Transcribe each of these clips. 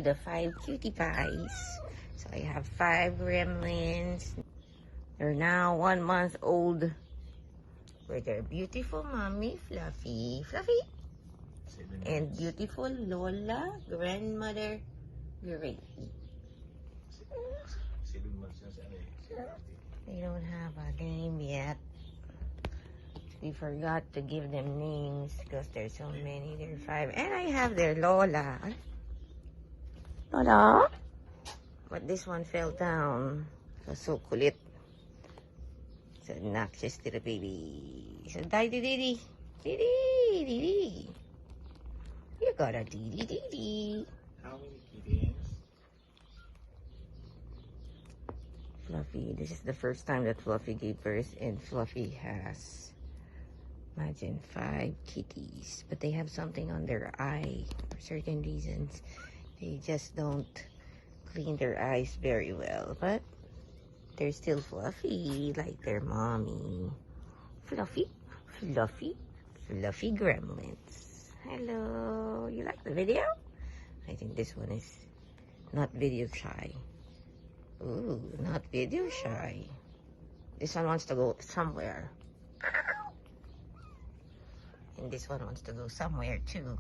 the 5 cutie pies. So I have 5 gremlins. They're now 1 month old. With their beautiful mommy, Fluffy. Fluffy! And beautiful Lola, grandmother, Gracie. They don't have a name yet. We forgot to give them names because there's so many. There are 5. And I have their Lola. Lola? But this one fell down. It was so kulit. It's obnoxious to the baby. So, Didi, Didi. Didi, Didi. You got a Didi, Didi. How many kittens? Fluffy. This is the first time that Fluffy gave birth, and Fluffy has, imagine, 5 kitties. But they have something on their eye for certain reasons. They just don't clean their eyes very well. But they're still fluffy like their mommy. Fluffy, fluffy, fluffy gremlins. Hello. You like the video? I think this one is not video shy. Ooh, not video shy. This one wants to go somewhere. And this one wants to go somewhere too.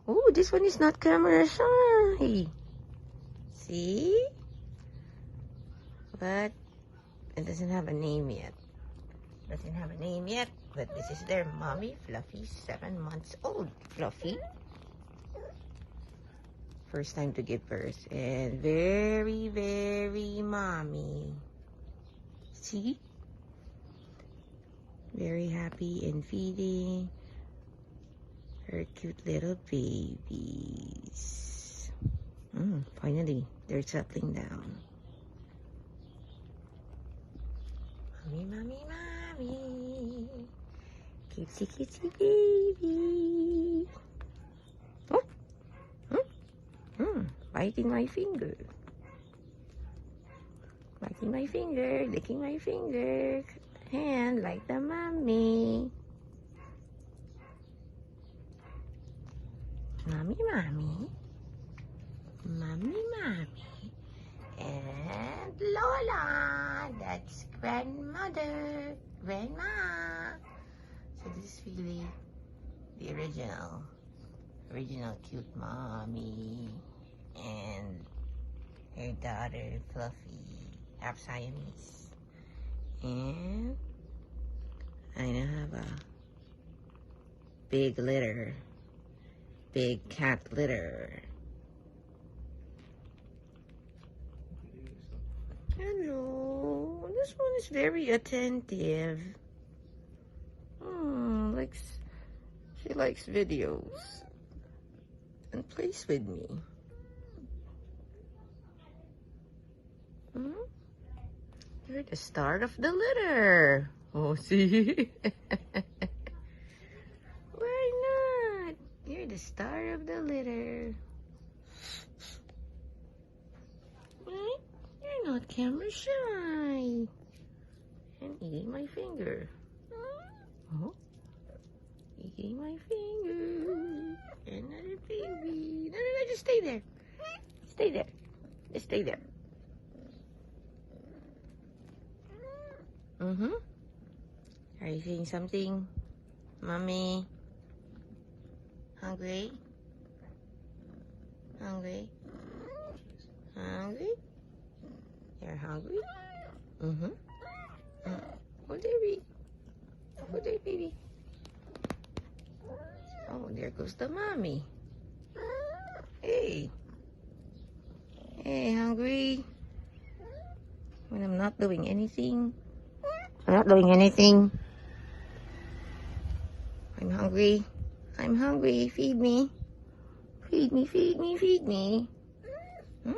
Ooh, this one is not camera shy. See? But it doesn't have a name yet. Doesn't have a name yet. But this is their mommy, Fluffy, 7 months old. Fluffy. First time to give birth. And very, very mommy. See? Very happy and feeding her cute little babies. Finally, they're settling down. Mommy, mommy, mommy. Cutesy, cutesy baby. Biting my finger. Biting my finger, licking my finger. Hand like the mommy. Mommy, mommy. Mommy, mommy. And Lola. That's grandmother. Grandma. So this is really the original cute mommy. And her daughter, Fluffy. Half Siamese. And I now have a big litter. Big cat litter. Hello. This one is very attentive. She likes videos and plays with me. You're the star of the litter. Oh, see? Why not? You're the star of the litter. Right? You're not camera shy. And eating my finger. Oh, eating my finger. Another baby. No, just stay there. Stay there. Just stay there. Are you saying something? Mommy? Hungry? Hungry? Hungry? You're hungry? Oh, there, baby. Oh, there, baby. Oh, there goes the mommy. Hey. Hey, hungry? When I'm not doing anything. I'm not doing anything. I'm hungry. I'm hungry. Feed me. Feed me, feed me, feed me. The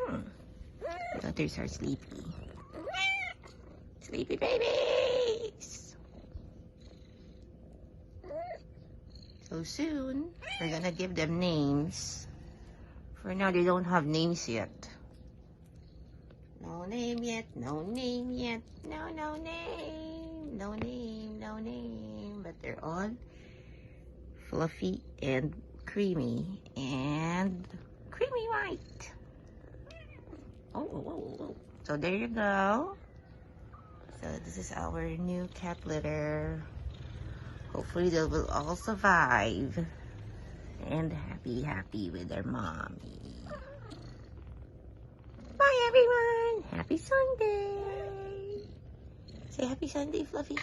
others are sleepy. Sleepy babies. So soon, we're gonna give them names. For now, they don't have names yet. No name yet, no name yet. No name. No name, no name. But they're all Fluffy and creamy and creamy white. Oh. So there you go. So this is our new cat litter. Hopefully they will all survive and happy with their mommy. Bye everyone. Happy Sunday. Say happy Sunday, Fluffy.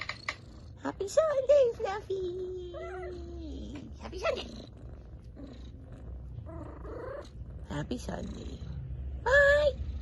Happy Sunday, Fluffy. Happy Sunday. Happy Sunday. Bye.